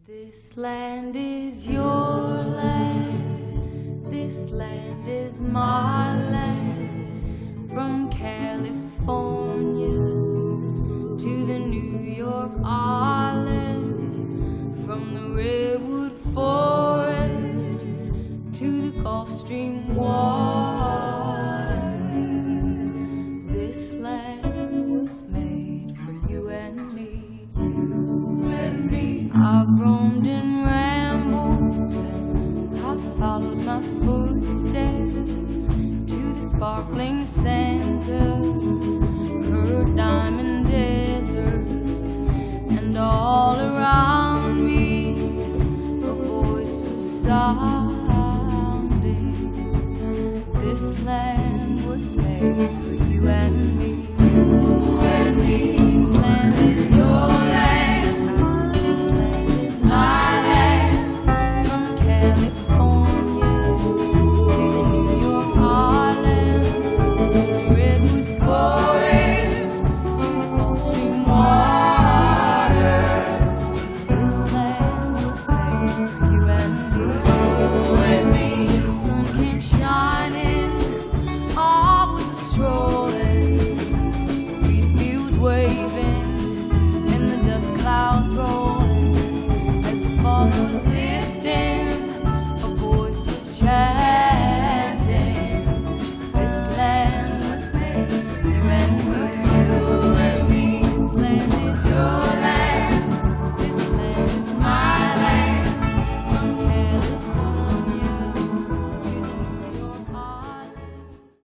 This land is your land, this land is my land. From California to the New York Island, from the redwood forest to the Gulf Stream waters. This land was made for you and me. I've roamed and rambled, I've followed my footsteps to the sparkling sands of her